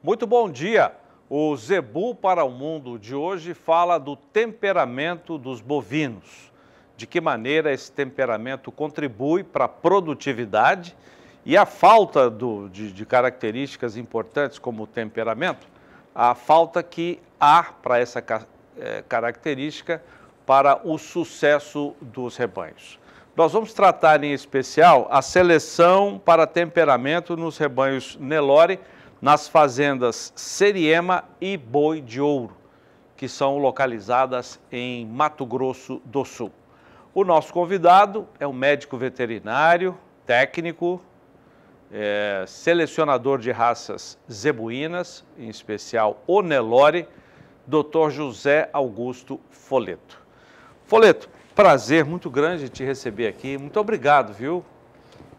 Muito bom dia. O Zebu para o Mundo de hoje fala do temperamento dos bovinos. De que maneira esse temperamento contribui para a produtividade e a falta de características importantes como o temperamento, a falta que há para essa característica para o sucesso dos rebanhos. Nós vamos tratar em especial a seleção para temperamento nos rebanhos Nelore, nas fazendas Seriema e Boi de Ouro, que são localizadas em Mato Grosso do Sul. O nosso convidado é o médico veterinário, técnico, selecionador de raças zebuínas, em especial o Nelore, Dr. José Augusto Foleto. Foleto, prazer muito grande te receber aqui. Muito obrigado, viu?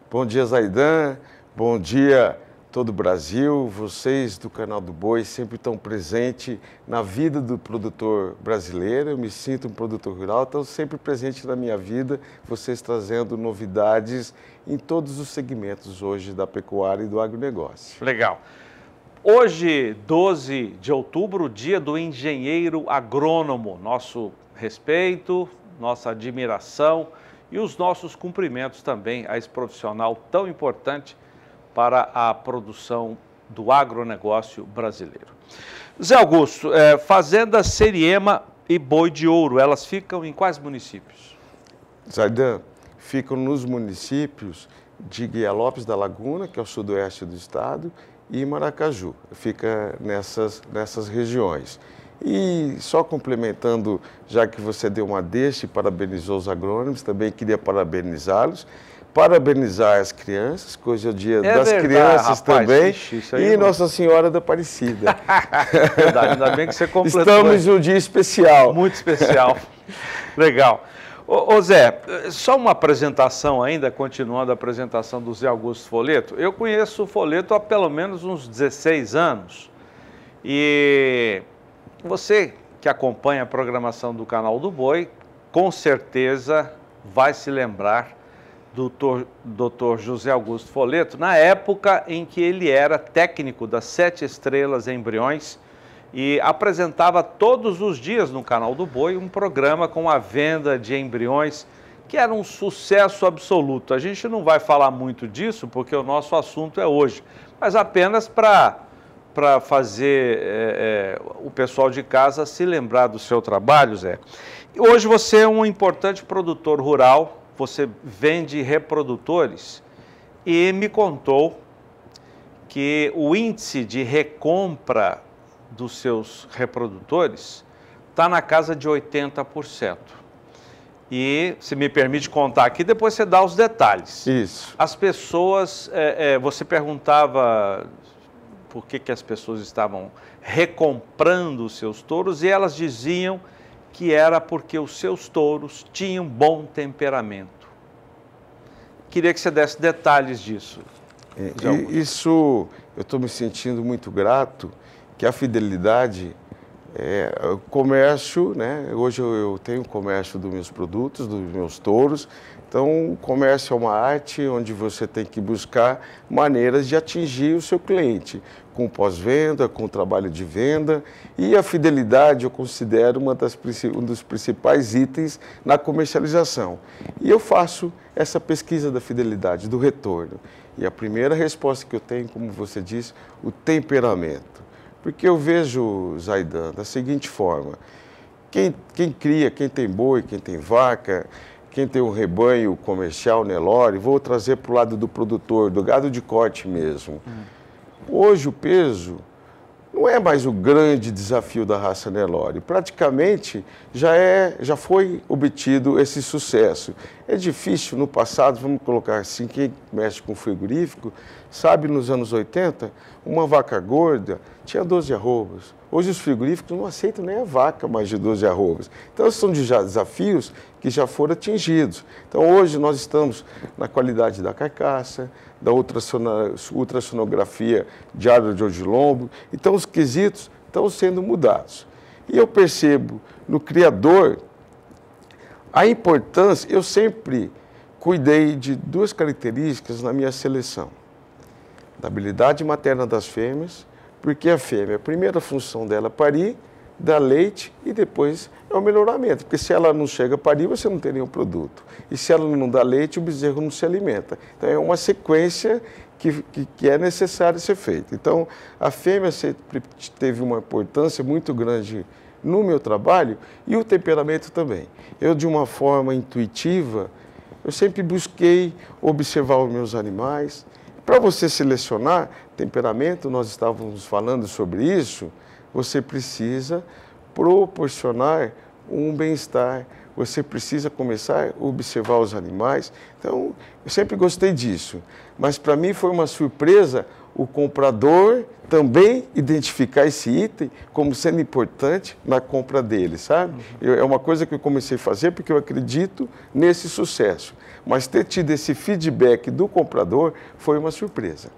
Bom dia, Zaidan. Bom dia, todo o Brasil. Vocês do Canal do Boi sempre estão presentes na vida do produtor brasileiro. Eu me sinto um produtor rural, estão sempre presentes na minha vida, vocês trazendo novidades em todos os segmentos hoje da pecuária e do agronegócio. Legal. Hoje, 12 de outubro, dia do engenheiro agrônomo. Nosso respeito, nossa admiração e os nossos cumprimentos também a esse profissional tão importante para a produção do agronegócio brasileiro. Zé Augusto, Fazenda Seriema e Boi de Ouro, elas ficam em quais municípios? Zaidan, ficam nos municípios de Guia Lopes da Laguna, que é o sudoeste do estado, e Maracaju, fica nessas regiões. E só complementando, já que você deu uma deixa e parabenizou os agrônomos, também queria parabenizá-los, parabenizar as crianças, que hoje é o dia das crianças, rapaz, também, e Nossa Senhora da Aparecida. Verdade, ainda bem que você completou. Estamos num dia especial. Muito especial. Legal. Ô Zé, só uma apresentação ainda, continuando a apresentação do Zé Augusto Foleto. Eu conheço o Foleto há pelo menos uns 16 anos. E você que acompanha a programação do Canal do Boi, com certeza vai se lembrar do Dr. José Augusto Foleto, na época em que ele era técnico das 7 Estrelas Embriões e apresentava todos os dias no Canal do Boi um programa com a venda de embriões, que era um sucesso absoluto. A gente não vai falar muito disso, porque o nosso assunto é hoje, mas apenas para fazer o pessoal de casa se lembrar do seu trabalho, Zé. Hoje você é um importante produtor rural, você vende reprodutores e me contou que o índice de recompra dos seus reprodutores está na casa de 80%. E, se me permite contar aqui, depois você dá os detalhes. Isso. As pessoas, você perguntava por que as pessoas estavam recomprando os seus touros e elas diziam que era porque os seus touros tinham bom temperamento. Queria que você desse detalhes disso. Isso, eu estou me sentindo muito grato, que a fidelidade, o comércio, né? Hoje eu tenho o comércio dos meus produtos, dos meus touros. Então, o comércio é uma arte onde você tem que buscar maneiras de atingir o seu cliente, com pós-venda, com trabalho de venda. E a fidelidade eu considero um dos principais itens na comercialização. E eu faço essa pesquisa da fidelidade, do retorno. E a primeira resposta que eu tenho, como você disse, o temperamento. Porque eu vejo, Zaidan, da seguinte forma: quem cria, quem tem boi, quem tem vaca, quem tem um rebanho comercial, Nelore, vou trazer para o lado do produtor, do gado de corte mesmo. Hoje o peso não é mais o grande desafio da raça Nelore. Praticamente já foi obtido esse sucesso. É difícil no passado, vamos colocar assim, quem mexe com frigorífico, sabe, nos anos 80, uma vaca gorda tinha 12 arrobas. Hoje os frigoríficos não aceitam nem a vaca mais de 12 arrobas. Então são desafios que já foram atingidos. Então hoje nós estamos na qualidade da carcaça, da ultrassonografia de área de odilombo. Então os quesitos estão sendo mudados. E eu percebo no criador a importância. Eu sempre cuidei de duas características na minha seleção: da habilidade materna das fêmeas, Porque a fêmea, a primeira função dela é parir, dar leite e depois é o melhoramento. Porque se ela não chega a parir, você não tem nenhum produto. E se ela não dá leite, o bezerro não se alimenta. Então é uma sequência que é necessário ser feita. Então a fêmea sempre teve uma importância muito grande no meu trabalho e o temperamento também. Eu, de uma forma intuitiva, eu sempre busquei observar os meus animais. Para você selecionar temperamento, nós estávamos falando sobre isso, você precisa proporcionar um bem-estar, você precisa começar a observar os animais. Então, eu sempre gostei disso, mas para mim foi uma surpresa o comprador também identificar esse item como sendo importante na compra dele, sabe? É uma coisa que eu comecei a fazer porque eu acredito nesse sucesso. Mas ter tido esse feedback do comprador foi uma surpresa.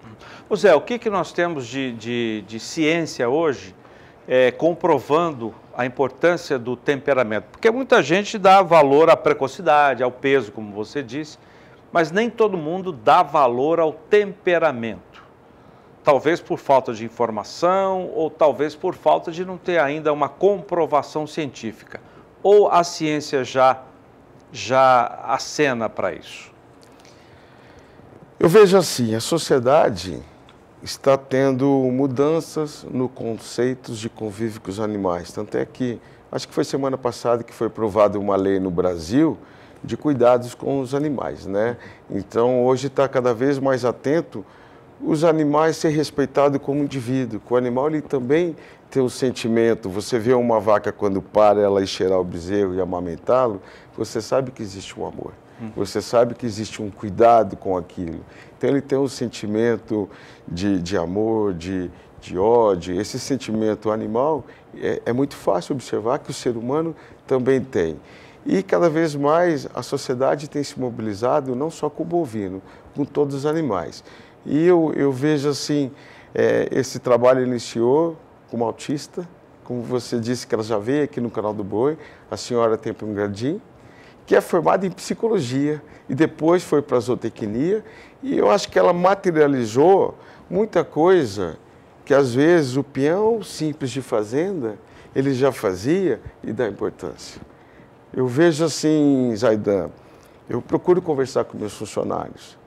Ô Zé, o que nós temos de ciência hoje comprovando a importância do temperamento? Porque muita gente dá valor à precocidade, ao peso, como você disse, mas nem todo mundo dá valor ao temperamento. Talvez por falta de informação ou talvez por falta de não ter ainda uma comprovação científica. Ou a ciência já acena para isso? Eu vejo assim, a sociedade está tendo mudanças no conceito de convívio com os animais. Tanto é que, acho que foi semana passada que foi aprovada uma lei no Brasil de cuidados com os animais, né? Então, hoje está cada vez mais atento os animais ser respeitados como indivíduo. O animal ele também tem um sentimento. Você vê uma vaca quando para ela e cheirar o bezerro e amamentá-lo, você sabe que existe um amor. Você sabe que existe um cuidado com aquilo. Então ele tem um sentimento de amor, de ódio. Esse sentimento animal é muito fácil observar que o ser humano também tem. E cada vez mais a sociedade tem se mobilizado não só com o bovino, com todos os animais. E eu vejo assim, esse trabalho iniciou com uma autista, como você disse que ela já veio aqui no canal do Boi, a senhora Tempo Jardim, que é formada em psicologia e depois foi para a zootecnia, e eu acho que ela materializou muita coisa que às vezes o peão simples de fazenda, ele já fazia e dá importância. Eu vejo assim, Zaidan, eu procuro conversar com meus funcionários.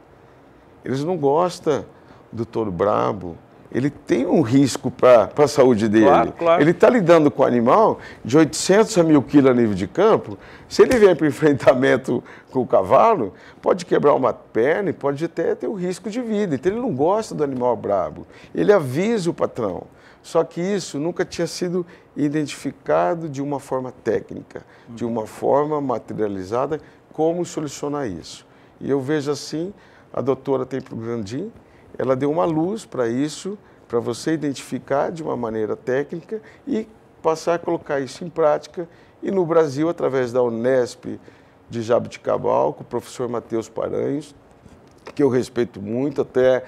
Eles não gostam do touro brabo, ele tem um risco para a saúde dele. Claro, claro. Ele está lidando com um animal de 800 a 1000 quilos a nível de campo. Se ele vier para o enfrentamento com o cavalo, pode quebrar uma perna e pode até ter o risco de vida. Então ele não gosta do animal brabo. Ele avisa o patrão. Só que isso nunca tinha sido identificado de uma forma técnica, de uma forma materializada, como solucionar isso. E eu vejo assim, a doutora Tempo Jardim, ela deu uma luz para isso, para você identificar de uma maneira técnica e passar a colocar isso em prática. E no Brasil, através da Unesp de Jabuticabal, com o professor Matheus Paranhos, que eu respeito muito, até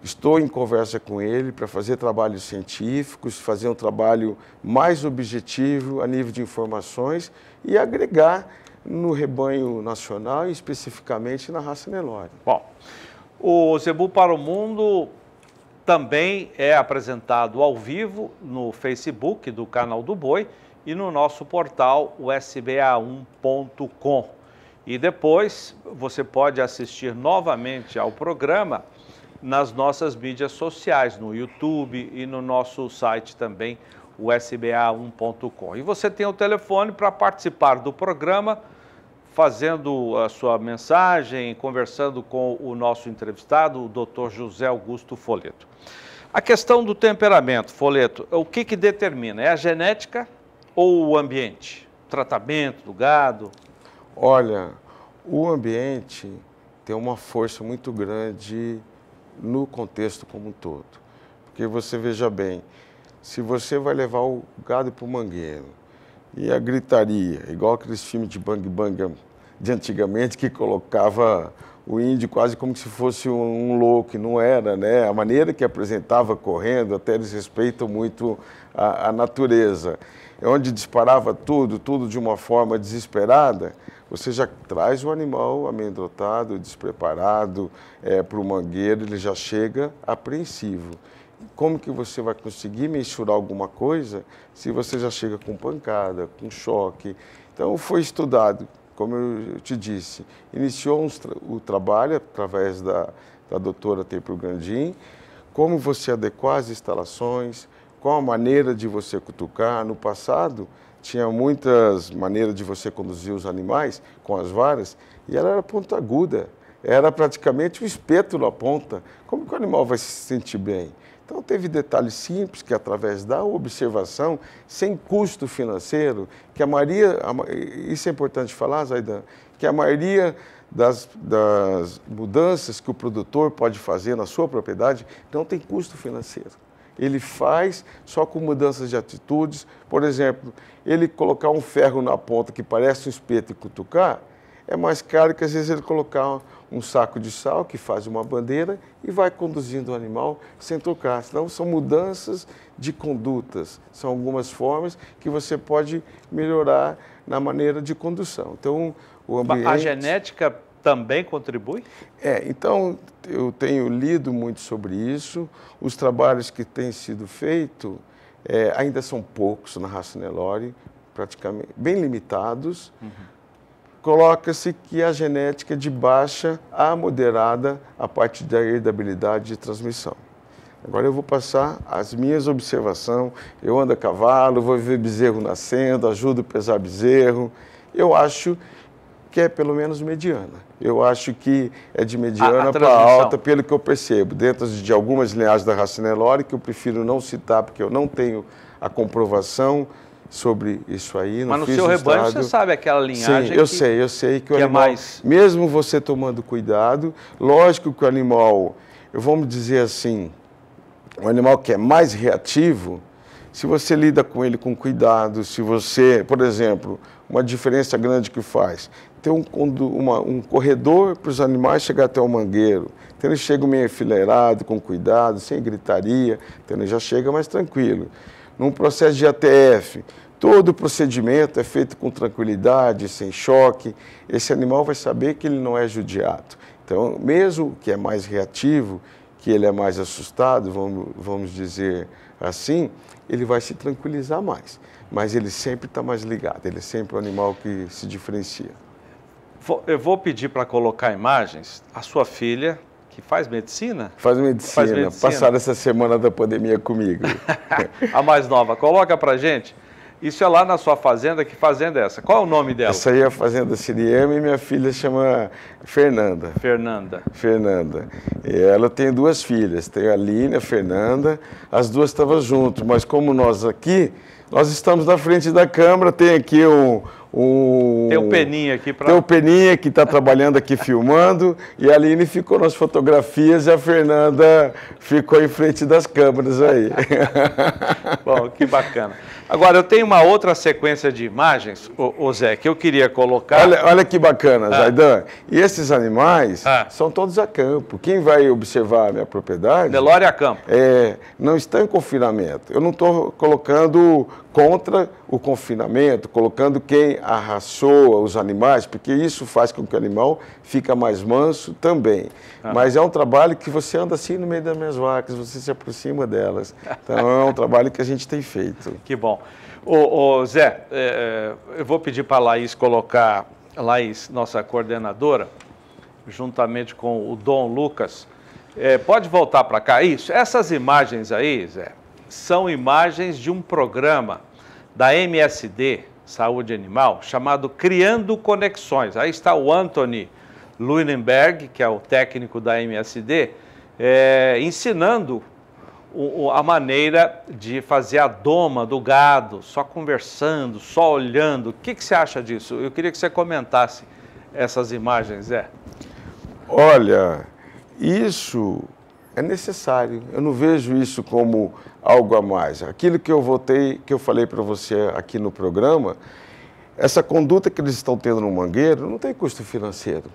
estou em conversa com ele para fazer trabalhos científicos, fazer um trabalho mais objetivo a nível de informações e agregar no rebanho nacional e especificamente na raça Nelore. Bom, o Zebu para o Mundo também é apresentado ao vivo no Facebook do Canal do Boi e no nosso portal, o sba1.com. E depois você pode assistir novamente ao programa nas nossas mídias sociais, no YouTube e no nosso site também, o sba1.com. E você tem o telefone para participar do programa, fazendo a sua mensagem, conversando com o nosso entrevistado, o Dr. José Augusto Folleto. A questão do temperamento, Folleto, o que determina? É a genética ou o ambiente? O tratamento do gado? Olha, o ambiente tem uma força muito grande no contexto como um todo. Porque você veja bem, se você vai levar o gado para o mangueiro, e a gritaria, igual aqueles filmes de bang bang de antigamente, que colocava o índio quase como se fosse um louco, e não era, né? A maneira que apresentava correndo, até eles respeitam muito a natureza. É onde disparava tudo de uma forma desesperada, você já traz o animal amedrontado, despreparado para o mangueiro, ele já chega apreensivo. como que você vai conseguir mensurar alguma coisa se você já chega com pancada, com choque? Então, foi estudado, como eu te disse, iniciou o trabalho através da doutora Templo Grandin, como você adequar as instalações, qual a maneira de você cutucar. No passado, tinha muitas maneiras de você conduzir os animais com as varas, e ela era ponta aguda, era praticamente um espeto na ponta. Como que o animal vai se sentir bem? Então, teve detalhes simples que, através da observação, sem custo financeiro, que a maioria, isso é importante falar, Zaidan, que a maioria das mudanças que o produtor pode fazer na sua propriedade não tem custo financeiro. Ele faz só com mudanças de atitudes. Por exemplo, ele colocar um ferro na ponta que parece um espeto e cutucar, é mais caro que às vezes ele colocar um saco de sal que faz uma bandeira e vai conduzindo o animal sem tocar. Então, são mudanças de condutas, são algumas formas que você pode melhorar na maneira de condução. Então, o ambiente... A genética também contribui? Então, eu tenho lido muito sobre isso. Os trabalhos que têm sido feitos ainda são poucos na raça Nelore, praticamente bem limitados. Coloca-se que a genética é de baixa a moderada a partir da herdabilidade de transmissão. Agora eu vou passar as minhas observações. Eu ando a cavalo, vou ver bezerro nascendo, ajudo a pesar bezerro. Eu acho que é pelo menos mediana. Eu acho que é de mediana para alta, pelo que eu percebo. Dentro de algumas linhagens da raça Nelore, que eu prefiro não citar, porque eu não tenho a comprovação sobre isso aí. Mas no seu rebanho você sabe aquela linhagem? Sim, eu sei que o animal, mesmo você tomando cuidado, lógico que o animal, vamos dizer assim, um animal que é mais reativo, se você lida com ele com cuidado, se você, por exemplo, uma diferença grande que faz, ter um corredor para os animais chegar até o mangueiro, então ele chega meio enfileirado, com cuidado, sem gritaria, então ele já chega mais tranquilo. Num processo de ATF, todo o procedimento é feito com tranquilidade, sem choque. Esse animal vai saber que ele não é judiado. Então, mesmo que é mais reativo, que ele é mais assustado, vamos dizer assim, ele vai se tranquilizar mais. Mas ele sempre está mais ligado, ele é sempre um animal que se diferencia. Eu vou pedir para colocar imagens. A sua filha, que faz medicina? Faz medicina. Passaram essa semana da pandemia comigo. A mais nova, coloca para gente. Isso é lá na sua fazenda, que fazenda é essa? Qual é o nome dela? Essa aí é a fazenda Siriema e minha filha chama Fernanda. Fernanda. E ela tem duas filhas, tem a Aline e a Fernanda, as duas estavam juntas, mas como nós aqui, nós estamos na frente da câmera, tem aqui tem o Peninha aqui para... Tem o Peninha que está trabalhando aqui filmando, e a Aline ficou nas fotografias e a Fernanda ficou em frente das câmeras aí. Bom, que bacana. Agora, eu tenho uma outra sequência de imagens, ô Zé, que eu queria colocar... Olha que bacana, Zaidan. E esses animais são todos a campo. Quem vai observar a minha propriedade... Nelore a campo. Não está em confinamento. Eu não estou colocando contra o confinamento, colocando quem arraçoa os animais, porque isso faz com que o animal fique mais manso também. Mas é um trabalho que você anda assim no meio das minhas vacas, você se aproxima delas. Então é um trabalho que a gente tem feito. Que bom. Ô Zé, eu vou pedir para a Laís colocar, Laís, nossa coordenadora, juntamente com o Dom Lucas, pode voltar para cá? Isso, essas imagens aí, Zé, são imagens de um programa da MSD, Saúde Animal, chamado Criando Conexões. Aí está o Anthony Luinenberg, que é o técnico da MSD, ensinando a maneira de fazer a doma do gado, só conversando, só olhando. O que você acha disso? Eu queria que você comentasse essas imagens, Zé. Olha, isso é necessário. Eu não vejo isso como algo a mais. Aquilo que eu falei para você aqui no programa, essa conduta que eles estão tendo no mangueiro não tem custo financeiro.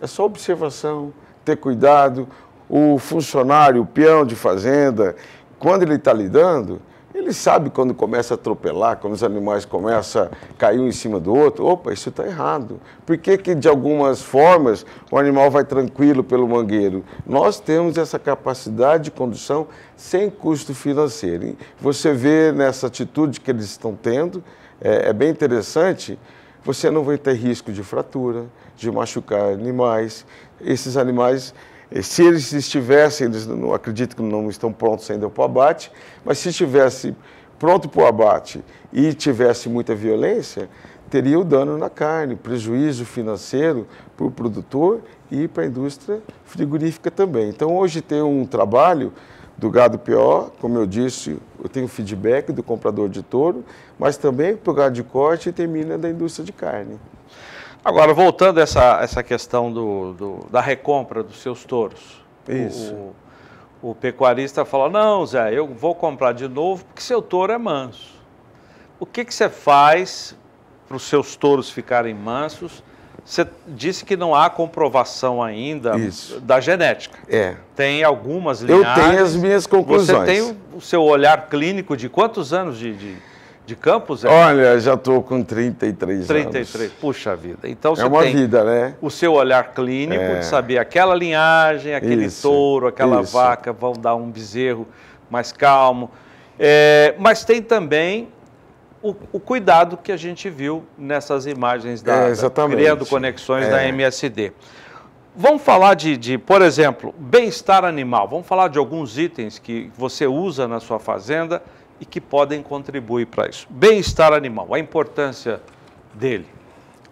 É só observação, ter cuidado. O funcionário, o peão de fazenda, quando ele está lidando, ele ele sabe quando começa a atropelar, quando os animais começam a cair um em cima do outro. Opa, isso está errado. Por que que, de algumas formas, o animal vai tranquilo pelo mangueiro? Nós temos essa capacidade de condução sem custo financeiro. E você vê nessa atitude que eles estão tendo, é bem interessante, você não vai ter risco de fratura, de machucar animais. Esses animais, se eles estivessem, eles não acredito que não estão prontos ainda para o abate, mas se estivesse pronto para o abate e tivesse muita violência, teria o dano na carne, prejuízo financeiro para o produtor e para a indústria frigorífica também. Então, hoje tem um trabalho do gado PO, como eu disse, eu tenho feedback do comprador de touro, mas também para o gado de corte e termina da indústria de carne. Agora, voltando a essa questão da recompra dos seus touros. Isso. O pecuarista fala, não, Zé, eu vou comprar de novo porque seu touro é manso. O que você faz para os seus touros ficarem mansos? Você disse que não há comprovação ainda da genética. Tem algumas linhagens. Eu tenho as minhas conclusões. Você tem o seu olhar clínico de quantos anos de campo, Zé? Olha, já estou com 33 anos. Puxa vida. Então você tem vida, né? O seu olhar clínico de saber aquela linhagem, aquele touro, aquela vaca vão dar um bezerro mais calmo. Mas tem também o cuidado que a gente viu nessas imagens criando conexões da MSD. Vamos falar por exemplo, bem-estar animal. Vamos falar de alguns itens que você usa na sua fazenda e que podem contribuir para isso. Bem-estar animal, a importância dele.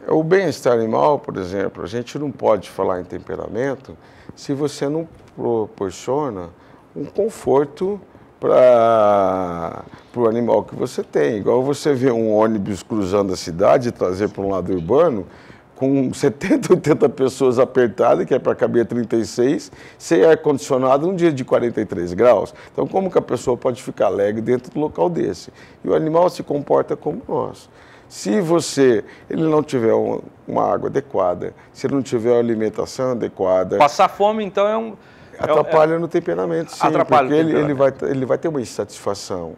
O bem-estar animal, por exemplo, a gente não pode falar em temperamento se você não proporciona um conforto para o animal que você tem. Igual você vê um ônibus cruzando a cidade e trazer para um lado urbano, com 70, 80 pessoas apertadas, que é para caber 36, sem ar-condicionado num dia de 43 graus. Então, como que a pessoa pode ficar alegre dentro do local desse? E o animal se comporta como nós. Se ele não tiver uma água adequada, se ele não tiver uma alimentação adequada... Passar fome, então, atrapalha no temperamento, sim, porque ele vai ter uma insatisfação.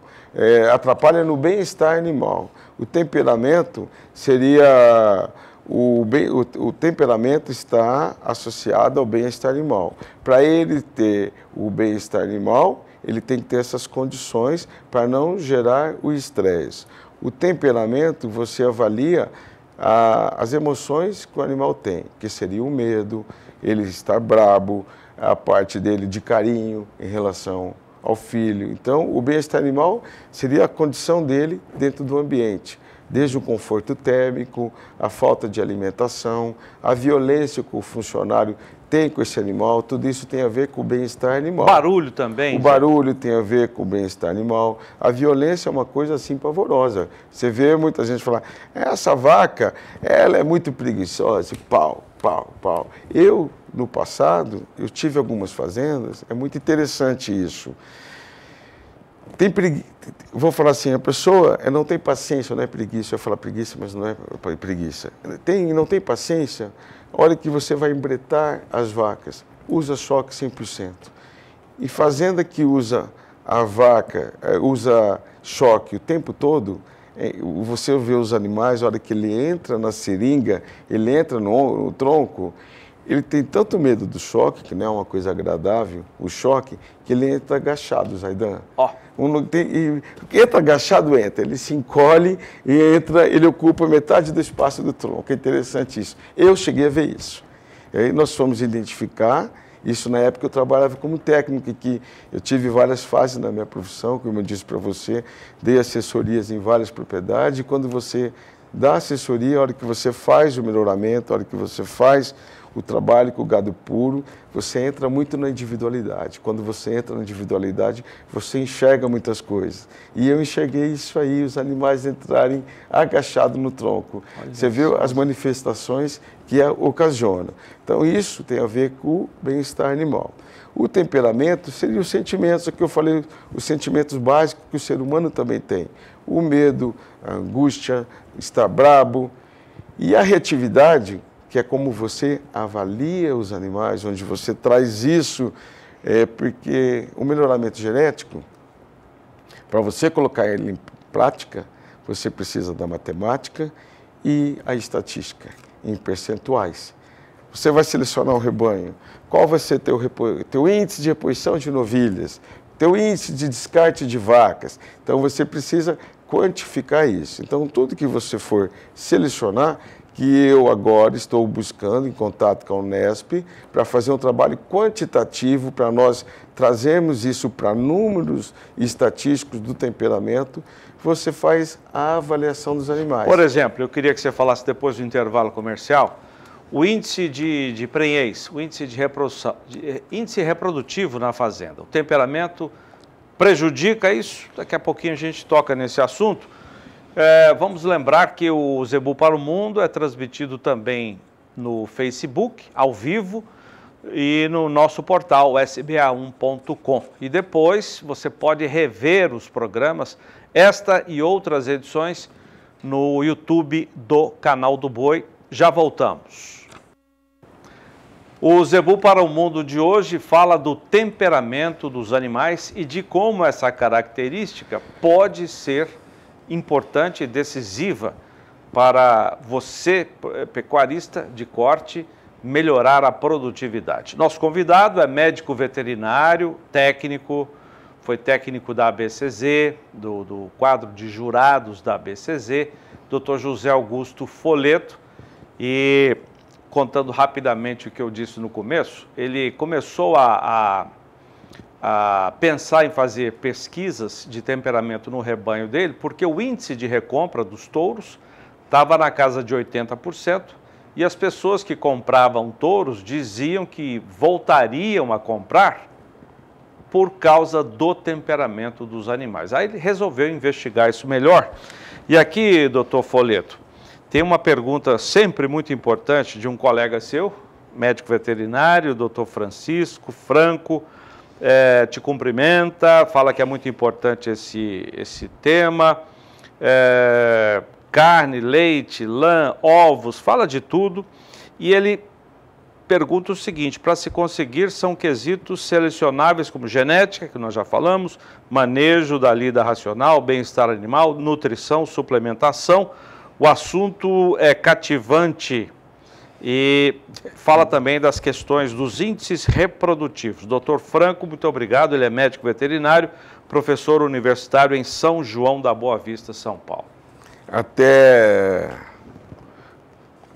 Atrapalha no bem-estar animal. O temperamento seria... O temperamento está associado ao bem-estar animal. Para ele ter o bem-estar animal, ele tem que ter essas condições para não gerar o estresse. O temperamento, você avalia as emoções que o animal tem, que seria o medo, ele estar brabo, a parte dele de carinho em relação ao filho. Então, o bem-estar animal seria a condição dele dentro do ambiente. Desde o conforto térmico, a falta de alimentação, a violência que o funcionário tem com esse animal, tudo isso tem a ver com o bem-estar animal. Barulho também? O barulho tem a ver com o bem-estar animal. A violência é uma coisa assim pavorosa. Você vê muita gente falar, essa vaca, ela é muito preguiçosa, pau, pau, pau. No passado, eu tive algumas fazendas, é muito interessante isso. Vou falar assim, a pessoa não tem paciência, não é preguiça. Eu falo preguiça, mas não é preguiça. Não tem paciência, a hora que você vai embretar as vacas, usa choque 100%. E fazenda que usa a vaca, usa choque o tempo todo, você vê os animais, a hora que ele entra na seringa, ele entra no tronco, ele tem tanto medo do choque, que não é uma coisa agradável, o choque, que ele entra agachado, Zaidan. Entra agachado, ele se encolhe e ele ocupa metade do espaço do tronco. É interessante isso. Eu cheguei a ver isso. E aí nós fomos identificar, isso na época eu trabalhava como técnico, que eu tive várias fases na minha profissão, como eu disse para você, dei assessorias em várias propriedades, e quando você dá assessoria, a hora que você faz o melhoramento, a hora que você faz o trabalho com o gado puro, você entra muito na individualidade. Quando você entra na individualidade, você enxerga muitas coisas. E eu enxerguei isso aí, os animais entrarem agachados no tronco. Você viu as manifestações que ocasiona. Então, isso tem a ver com o bem-estar animal. O temperamento seria os sentimentos, que eu falei, os sentimentos básicos que o ser humano também tem. O medo, a angústia, estar brabo. E a reatividade, que é como você avalia os animais, onde você traz isso, porque o melhoramento genético, Para você colocar ele em prática, você precisa da matemática e a estatística, em percentuais. Você vai selecionar um rebanho. Qual vai ser teu índice de reposição de novilhas? Teu índice de descarte de vacas? Então, você precisa quantificar isso. Então, tudo que você for selecionar, que eu agora estou buscando em contato com a Unesp, para fazer um trabalho quantitativo, para nós trazermos isso para números estatísticos do temperamento, você faz a avaliação dos animais. Por exemplo, eu queria que você falasse depois do intervalo comercial, o índice de prenhez, o índice de reprodução, índice reprodutivo na fazenda. O temperamento prejudica isso? Daqui a pouquinho a gente toca nesse assunto. Vamos lembrar que o Zebu para o Mundo é transmitido também no Facebook, ao vivo, e no nosso portal sba1.com. E depois você pode rever os programas, esta e outras edições, no YouTube do Canal do Boi. Já voltamos. O Zebu para o Mundo de hoje fala do temperamento dos animais e de como essa característica pode ser importante e decisiva para você, pecuarista de corte, melhorar a produtividade. Nosso convidado é médico veterinário, técnico, foi técnico da ABCZ, do quadro de jurados da ABCZ, Dr. José Augusto Folleto. E contando rapidamente o que eu disse no começo, ele começou a pensar em fazer pesquisas de temperamento no rebanho dele, porque o índice de recompra dos touros estava na casa de 80%, e as pessoas que compravam touros diziam que voltariam a comprar por causa do temperamento dos animais. Aí ele resolveu investigar isso melhor. E aqui, doutor Folleto, tem uma pergunta sempre muito importante de um colega seu, médico veterinário, doutor Francisco Franco, te cumprimenta, fala que é muito importante esse tema, carne, leite, lã, ovos, fala de tudo, e ele pergunta o seguinte: para se conseguir, são quesitos selecionáveis como genética, que nós já falamos, manejo da lida racional, bem-estar animal, nutrição, suplementação. O assunto é cativante e fala também das questões dos índices reprodutivos. Dr. Franco, muito obrigado, ele é médico veterinário, professor universitário em São João da Boa Vista, São Paulo. Até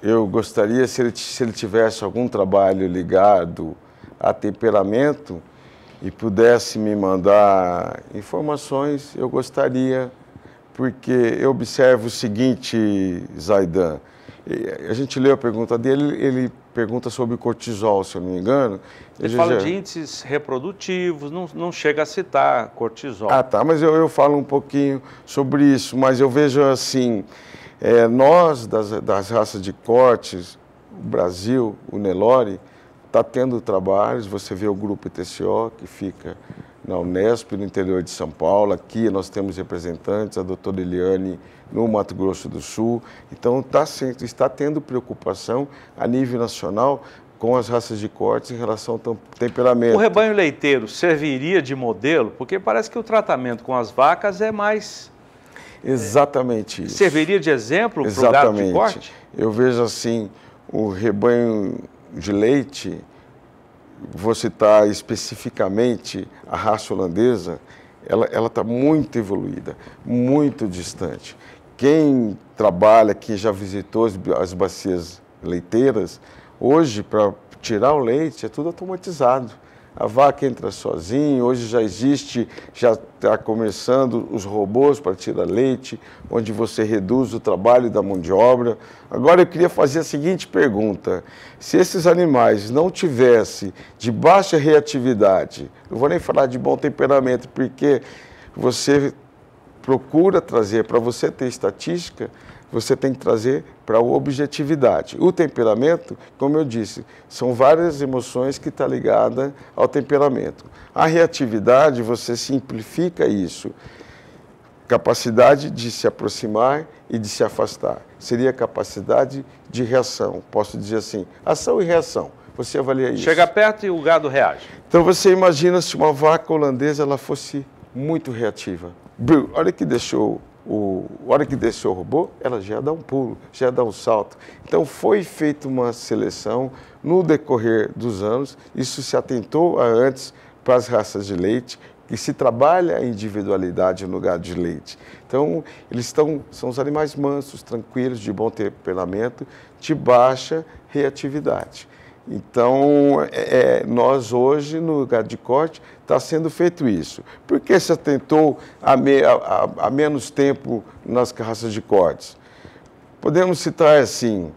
eu gostaria, se ele tivesse algum trabalho ligado a temperamento e pudesse me mandar informações, eu gostaria, porque eu observo o seguinte, Zaidan, a gente leu a pergunta dele, ele pergunta sobre cortisol, se eu não me engano. Ele fala de índices reprodutivos, não chega a citar cortisol. Ah, tá, mas eu falo um pouquinho sobre isso, mas eu vejo assim, nós das raças de cortes, o Brasil, o Nelore, está tendo trabalhos, você vê o grupo ITCO, que fica na Unesp, no interior de São Paulo. Aqui nós temos representantes, a doutora Eliane, no Mato Grosso do Sul. Então, está tendo preocupação a nível nacional com as raças de cortes em relação ao temperamento. O rebanho leiteiro serviria de modelo? Porque parece que o tratamento com as vacas é mais... Exatamente isso. Serviria de exemplo para o gado de corte? Eu vejo assim, o rebanho de leite, vou citar especificamente a raça holandesa, ela está muito evoluída, muito distante. Quem trabalha, quem já visitou as bacias leiteiras, hoje, para tirar o leite, é tudo automatizado. A vaca entra sozinha, hoje já está começando os robôs para tirar leite, onde você reduz o trabalho da mão de obra. Agora eu queria fazer a seguinte pergunta: se esses animais não tivessem de baixa reatividade, não vou nem falar de bom temperamento, porque você procura trazer, para você ter estatística, você tem que trazer para a objetividade. O temperamento, como eu disse, são várias emoções que estão ligadas ao temperamento. A reatividade, você simplifica isso. Capacidade de se aproximar e de se afastar. Seria capacidade de reação. Posso dizer assim, ação e reação. Você avalia isso. Chega perto e o gado reage. Então você imagina se uma vaca holandesa ela fosse muito reativa. A hora que deixou o robô, ela já dá um pulo, já dá um salto. Então, foi feita uma seleção no decorrer dos anos. Isso se atentou antes para as raças de leite, que se trabalha a individualidade no gado de leite. Então, são os animais mansos, tranquilos, de bom temperamento, de baixa reatividade. Então, nós hoje, no gado de corte, está sendo feito isso. Por que se atentou a menos tempo nas raças de cortes? Podemos citar assim,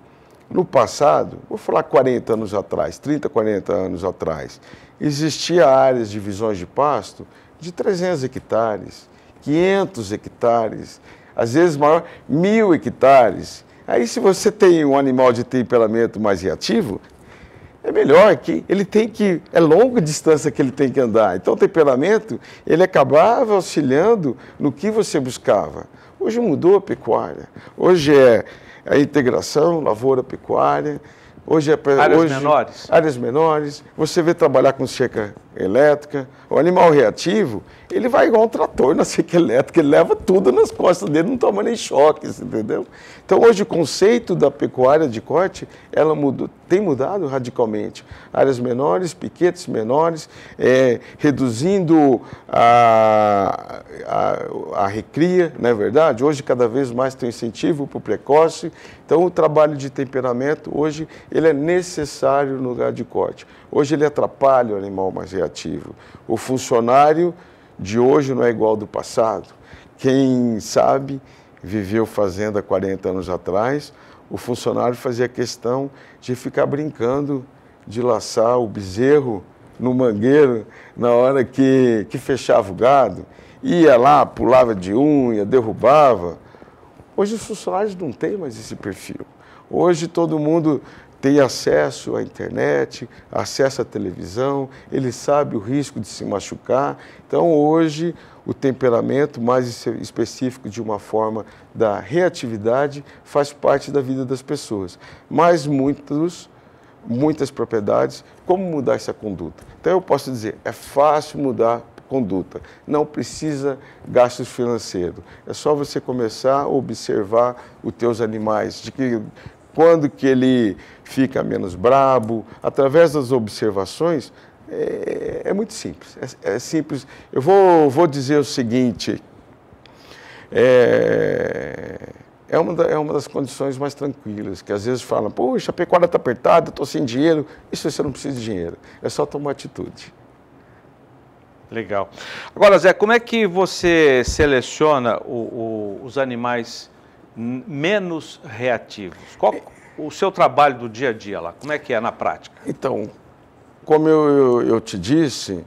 no passado, vou falar 40 anos atrás, 30, 40 anos atrás, existia áreas de divisões de pasto de 300 hectares, 500 hectares, às vezes maior, 1.000 hectares. Aí, se você tem um animal de temperamento mais reativo, é melhor que ele é longa distância que ele tem que andar. Então, o temperamento, ele acabava auxiliando no que você buscava. Hoje mudou a pecuária. Hoje é a integração, lavoura-pecuária. Hoje menores? Áreas menores. Você vê trabalhar com cerca elétrica. O animal reativo, ele vai igual um trator na cerca elétrica, ele leva tudo nas costas dele, não toma nem choques, entendeu? Então, hoje, o conceito da pecuária de corte, ela tem mudado radicalmente. Áreas menores, piquetes menores, reduzindo a recria, não é verdade? Hoje, cada vez mais tem incentivo para o precoce. Então, o trabalho de temperamento, hoje, ele é necessário no gado de corte. Hoje, ele atrapalha o animal mais reativo. O funcionário de hoje não é igual ao do passado. Quem sabe, viveu fazenda 40 anos atrás, o funcionário fazia questão de ficar brincando, de laçar o bezerro no mangueiro na hora que fechava o gado, ia lá, pulava de unha, derrubava. Hoje os funcionários não têm mais esse perfil. Hoje todo mundo tem acesso à internet, acesso à televisão, ele sabe o risco de se machucar. Então, hoje, o temperamento mais específico de uma forma da reatividade faz parte da vida das pessoas. Mas muitas propriedades, como mudar essa conduta? Então, eu posso dizer, é fácil mudar conduta, não precisa gastos financeiros. É só você começar a observar os teus animais, quando que ele fica menos brabo, através das observações, é muito simples. É simples. Eu vou dizer o seguinte, é uma das condições mais tranquilas, que às vezes falam, poxa, a pecuária está apertada, estou sem dinheiro. Isso você não precisa de dinheiro, é só tomar atitude. Legal. Agora, Zé, como é que você seleciona os animais menos reativos? Qual o seu trabalho do dia a dia lá? Como é que é na prática? Então, como eu te disse,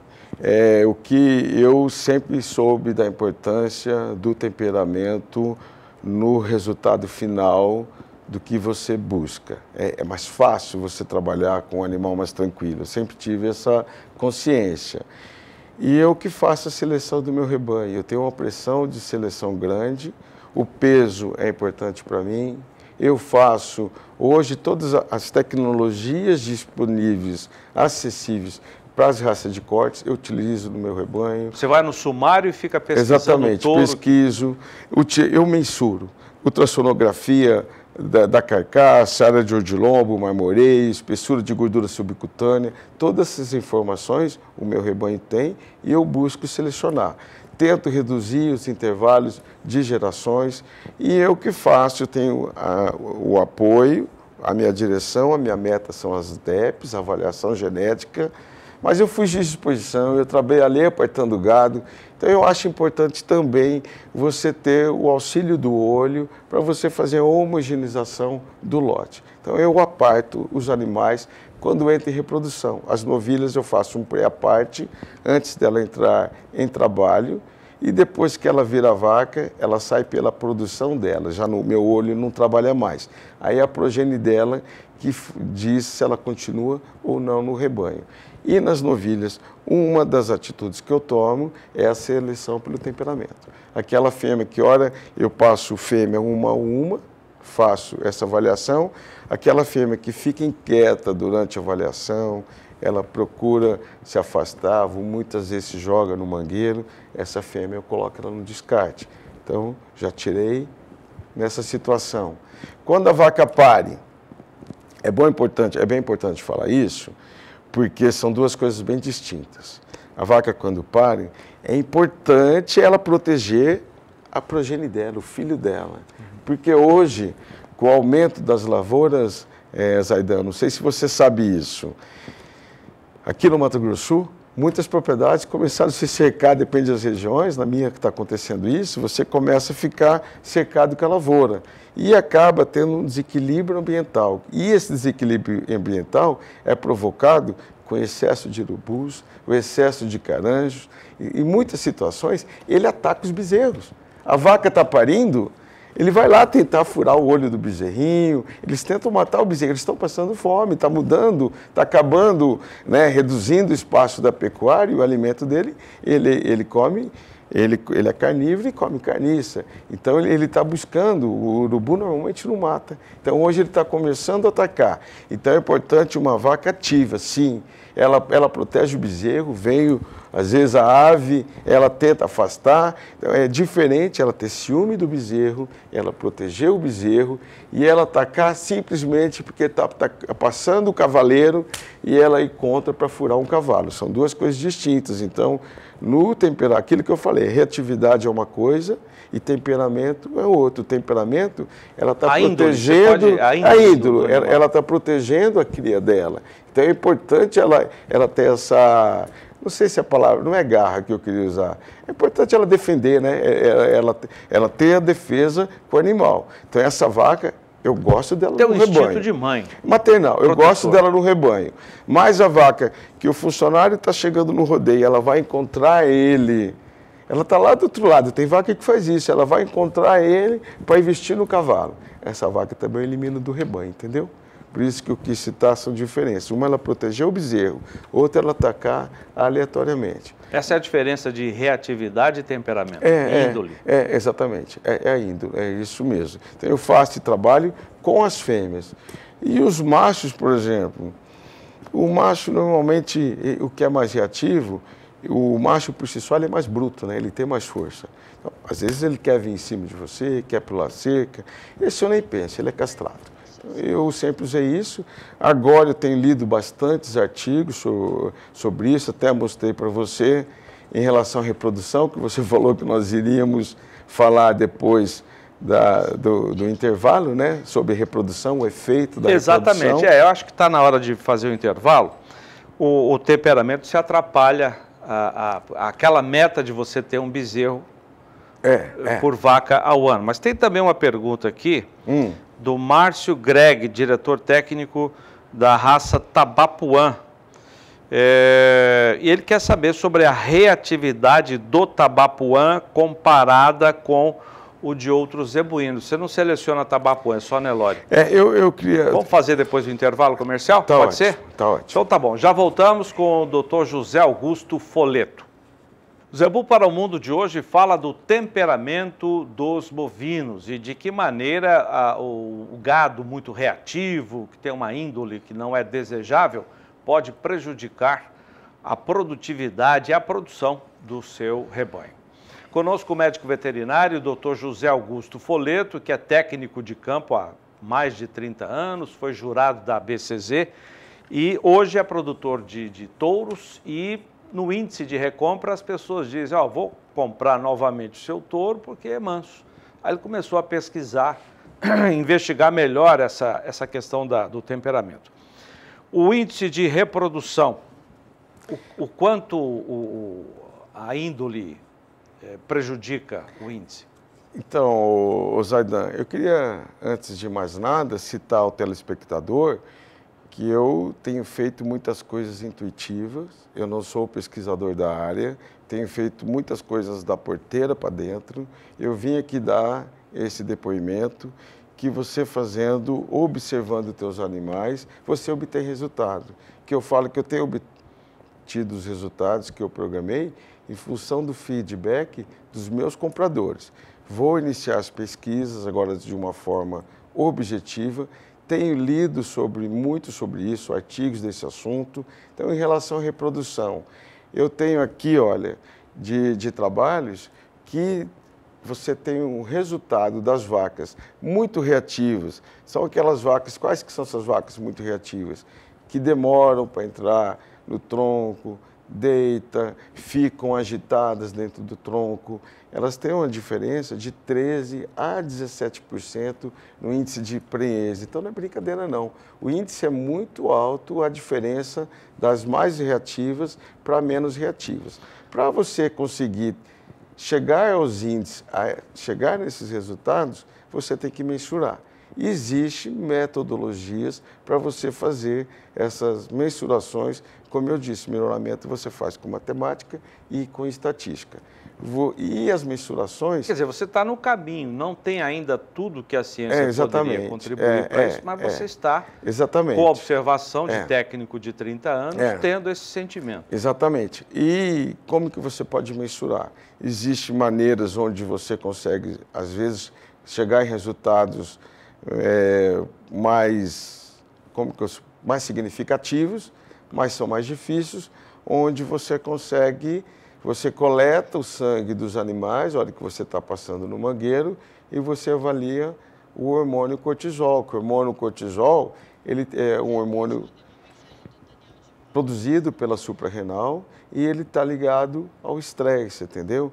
o que eu sempre soube da importância do temperamento no resultado final do que você busca. É mais fácil você trabalhar com um animal mais tranquilo. Eu sempre tive essa consciência. E eu que faço a seleção do meu rebanho. Eu tenho uma pressão de seleção grande, o peso é importante para mim. Eu faço, hoje, todas as tecnologias disponíveis, acessíveis para as raças de cortes, eu utilizo no meu rebanho. Você vai no sumário e fica pesquisando. Exatamente, pesquiso, eu mensuro. Ultrassonografia da carcaça, área de ordilombo, marmoreio, espessura de gordura subcutânea, todas essas informações o meu rebanho tem e eu busco selecionar. Tento reduzir os intervalos de gerações e eu que faço, eu tenho o apoio, a minha direção, a minha meta são as DEPs, a avaliação genética, mas eu fugi de exposição, eu trabalhei apartando gado, então eu acho importante também você ter o auxílio do olho para você fazer a homogeneização do lote. Então eu aparto os animais quando entra em reprodução. As novilhas eu faço um pré-aparte antes dela entrar em trabalho e depois que ela vira vaca, ela sai pela produção dela, já no meu olho não trabalha mais. Aí a progenie dela que diz se ela continua ou não no rebanho. E nas novilhas, uma das atitudes que eu tomo é a seleção pelo temperamento. Aquela fêmea que, ora, eu passo fêmea uma a uma, faço essa avaliação. Aquela fêmea que fica inquieta durante a avaliação, ela procura se afastar, muitas vezes se joga no mangueiro, essa fêmea eu coloco ela no descarte. Então, já tirei nessa situação. Quando a vaca pare, é bem importante falar isso, porque são duas coisas bem distintas. A vaca, quando pare, é importante ela proteger a progenie dela, o filho dela. Porque hoje, com o aumento das lavouras, Zaidan, não sei se você sabe isso, aqui no Mato Grosso do Sul, muitas propriedades começaram a se cercar, depende das regiões, na minha que está acontecendo isso, você começa a ficar cercado com a lavoura e acaba tendo um desequilíbrio ambiental. E esse desequilíbrio ambiental é provocado com excesso de urubus, o excesso de caranjos, e em muitas situações ele ataca os bezerros. A vaca está parindo, ele vai lá tentar furar o olho do bezerrinho, eles tentam matar o bezerro, eles estão passando fome, está mudando, está acabando, né, reduzindo o espaço da pecuária e o alimento dele, ele come, ele é carnívoro e come carniça. Então ele está buscando, o urubu normalmente não mata. Então hoje ele está começando a atacar. Então é importante uma vaca ativa, sim. Ela protege o bezerro, às vezes a ave, ela tenta afastar, então é diferente ela ter ciúme do bezerro, ela proteger o bezerro e ela atacar simplesmente porque está passando o cavaleiro e ela ir contra para furar um cavalo. São duas coisas distintas. Então, no temperamento, aquilo que eu falei, reatividade é uma coisa e temperamento é outro. O temperamento, ela está protegendo a índole, ela está protegendo a cria dela. Então é importante ela ter essa, não sei se a palavra, não é garra que eu queria usar, é importante ela defender, né? Ela ter a defesa com o animal. Então essa vaca, eu gosto dela no rebanho. Tem um instinto de mãe. Maternal, eu gosto dela no rebanho. Mas a vaca que o funcionário está chegando no rodeio, ela vai encontrar ele, ela está lá do outro lado, tem vaca que faz isso, ela vai encontrar ele para investir no cavalo. Essa vaca também elimina do rebanho, entendeu? Por isso que eu quis citar são diferenças. Uma ela proteger o bezerro, outra ela atacar aleatoriamente. Essa é a diferença de reatividade e temperamento, índole. Exatamente, é a índole, é isso mesmo. Então eu faço trabalho com as fêmeas. E os machos, por exemplo, o macho normalmente, o que é mais reativo, o macho por si só ele é mais bruto, né? Ele tem mais força. Então, às vezes ele quer vir em cima de você, quer pular cerca, esse eu nem penso, ele é castrado. Eu sempre usei isso. Agora eu tenho lido bastantes artigos sobre isso, até mostrei para você em relação à reprodução, que você falou que nós iríamos falar depois do intervalo, né? Sobre reprodução, o efeito da reprodução. Exatamente, eu acho que está na hora de fazer o intervalo. O temperamento se atrapalha, aquela meta de você ter um bezerro por vaca ao ano. Mas tem também uma pergunta aqui, do Márcio Greg, diretor técnico da raça Tabapuã. E ele quer saber sobre a reatividade do Tabapuã comparada com o de outros zebuínos. Você não seleciona Tabapuã, é só Nelore. Eu queria... Vamos fazer depois do intervalo comercial? Tá, pode ser? Tá ótimo. Então tá bom, já voltamos com o Dr. José Augusto Foleto. O Zebu para o Mundo de hoje fala do temperamento dos bovinos e de que maneira o gado muito reativo, que tem uma índole que não é desejável, pode prejudicar a produtividade e a produção do seu rebanho. Conosco o médico veterinário, o Dr. José Augusto Foleto, que é técnico de campo há mais de 30 anos, foi jurado da ABCZ e hoje é produtor de touros e no índice de recompra, as pessoas dizem, vou comprar novamente o seu touro porque é manso. Aí ele começou a pesquisar, investigar melhor essa questão do temperamento. O índice de reprodução, o quanto a índole prejudica o índice? Então, Zaidan, eu queria, antes de mais nada, citar ao telespectador que eu tenho feito muitas coisas intuitivas, eu não sou pesquisador da área, tenho feito muitas coisas da porteira para dentro, eu vim aqui dar esse depoimento, que você fazendo, observando os teus animais, você obtém resultado. Que eu falo que eu tenho obtido os resultados que eu programei em função do feedback dos meus compradores. Vou iniciar as pesquisas agora de uma forma objetiva, tenho lido muito sobre isso, artigos desse assunto. Então, em relação à reprodução, eu tenho aqui, olha, de trabalhos que você tem um resultado das vacas muito reativas. São aquelas vacas, quais que são essas vacas muito reativas? Que demoram para entrar no tronco, deita, ficam agitadas dentro do tronco. Elas têm uma diferença de 13% a 17% no índice de prenhese. Então não é brincadeira não. O índice é muito alto, a diferença das mais reativas para menos reativas. Para você conseguir chegar aos índices, chegar nesses resultados, você tem que mensurar. Existem metodologias para você fazer essas mensurações. Como eu disse, melhoramento você faz com matemática e com estatística. E as mensurações... Quer dizer, você está no caminho, não tem ainda tudo que a ciência poderia contribuir para isso, mas você está, com a observação de técnico de 30 anos, tendo esse sentimento. Exatamente. E como que você pode mensurar? Existem maneiras onde você consegue, às vezes, chegar em resultados mais significativos, mas são mais difíceis, onde você consegue, você coleta o sangue dos animais, a hora que você está passando no mangueiro, e você avalia o hormônio cortisol. O hormônio cortisol, ele é um hormônio produzido pela suprarrenal e ele está ligado ao estresse, entendeu?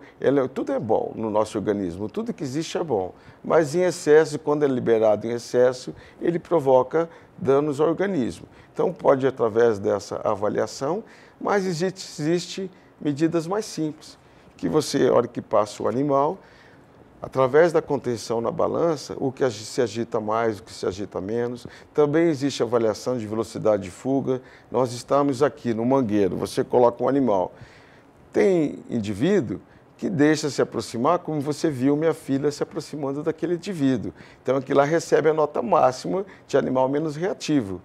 Tudo é bom no nosso organismo, tudo que existe é bom, mas em excesso, quando é liberado em excesso, ele provoca danos ao organismo. Então pode através dessa avaliação, mas existe medidas mais simples, que você, a hora que passa o animal, através da contenção na balança, o que se agita mais, o que se agita menos. Também existe avaliação de velocidade de fuga. Nós estamos aqui no mangueiro, você coloca um animal. Tem indivíduo que deixa se aproximar, como você viu minha filha se aproximando daquele indivíduo. Então, aqui lá recebe a nota máxima de animal menos reativo.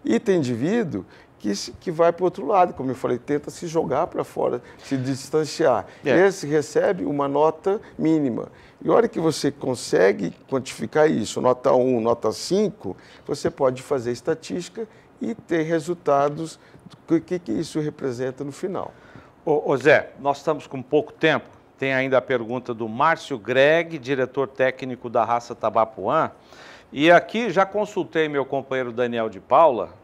E tem indivíduo que vai para o outro lado, como eu falei, tenta se jogar para fora, se distanciar. Esse recebe uma nota mínima. E a hora que você consegue quantificar isso, nota 1, nota 5, você pode fazer estatística e ter resultados do que isso representa no final. Ô Zé, nós estamos com pouco tempo. Tem ainda a pergunta do Márcio Greg, diretor técnico da raça Tabapuã. E aqui já consultei meu companheiro Daniel de Paula.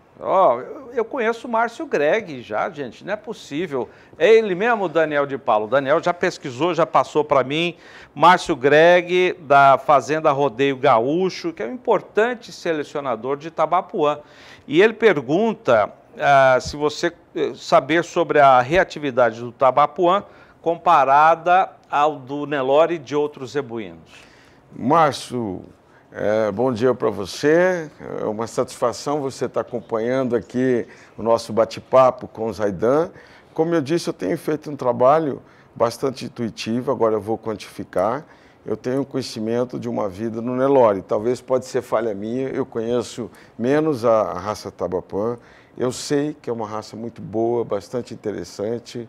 Eu conheço o Márcio Greg já, gente, não é possível. É ele mesmo, Daniel de Paulo. O Daniel já pesquisou, já passou para mim. Márcio Greg, da Fazenda Rodeio Gaúcho, que é um importante selecionador de Tabapuã. E ele pergunta se você saber sobre a reatividade do Tabapuã comparada ao do Nelore e de outros zebuínos. Márcio, bom dia para você, é uma satisfação você estar acompanhando aqui o nosso bate-papo com o Zaidan. Como eu disse, eu tenho feito um trabalho bastante intuitivo, agora eu vou quantificar. Eu tenho conhecimento de uma vida no Nelore, talvez pode ser falha minha, eu conheço menos a raça Tabapuã. Eu sei que é uma raça muito boa, bastante interessante,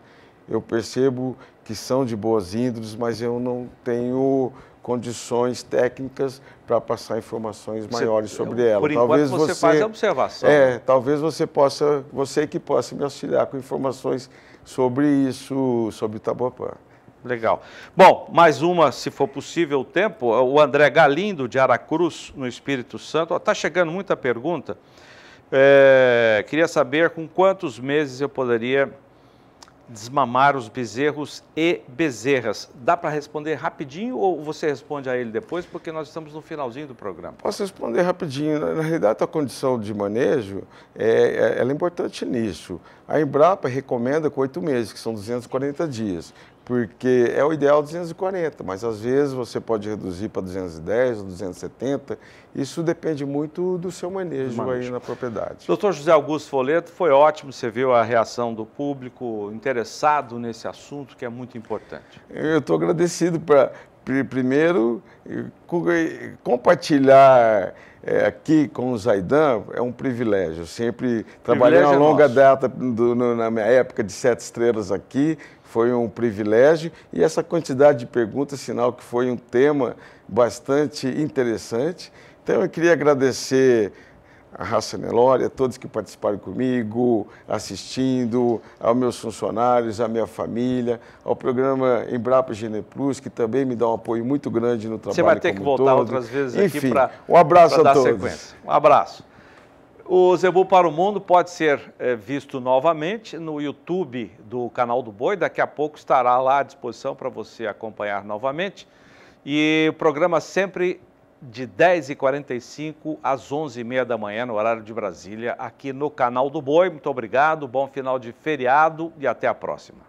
eu percebo que são de boas índoles, mas eu não tenho condições técnicas para passar informações maiores sobre ela. Por enquanto você faz a observação. Talvez você que possa me auxiliar com informações sobre isso, sobre o Tabapuã. Legal. Bom, mais uma, se for possível o tempo, o André Galindo, de Aracruz, no Espírito Santo. Está chegando muita pergunta. Queria saber com quantos meses eu poderia desmamar os bezerros e bezerras. Dá para responder rapidinho ou você responde a ele depois, porque nós estamos no finalzinho do programa? Posso responder rapidinho. Na realidade, a condição de manejo ela é importante nisso. A Embrapa recomenda com 8 meses, que são 240 dias, porque é o ideal 240, mas às vezes você pode reduzir para 210 ou 270. Isso depende muito do seu manejo aí na propriedade. Doutor José Augusto Folleto, foi ótimo, você viu a reação do público interessado nesse assunto, que é muito importante. Eu estou agradecido primeiro, compartilhar aqui com o Zaidan é um privilégio. Eu sempre trabalhei uma longa data, na minha época de 7 estrelas aqui, foi um privilégio. E essa quantidade de perguntas, sinal que foi um tema bastante interessante. Então eu queria agradecer a Raça Nelore, a todos que participaram comigo, assistindo, aos meus funcionários, à minha família, ao programa Embrapa Gene Plus, que também me dá um apoio muito grande no trabalho. Você vai ter que voltar todo. outras vezes Enfim, aqui para um abraço a dar todos. sequência. Um abraço. O Zebu para o Mundo pode ser visto novamente no YouTube do Canal do Boi. Daqui a pouco estará lá à disposição para você acompanhar novamente. E o programa sempre de 10h45 às 11h30 da manhã, no horário de Brasília, aqui no Canal do Boi. Muito obrigado, bom final de feriado e até a próxima.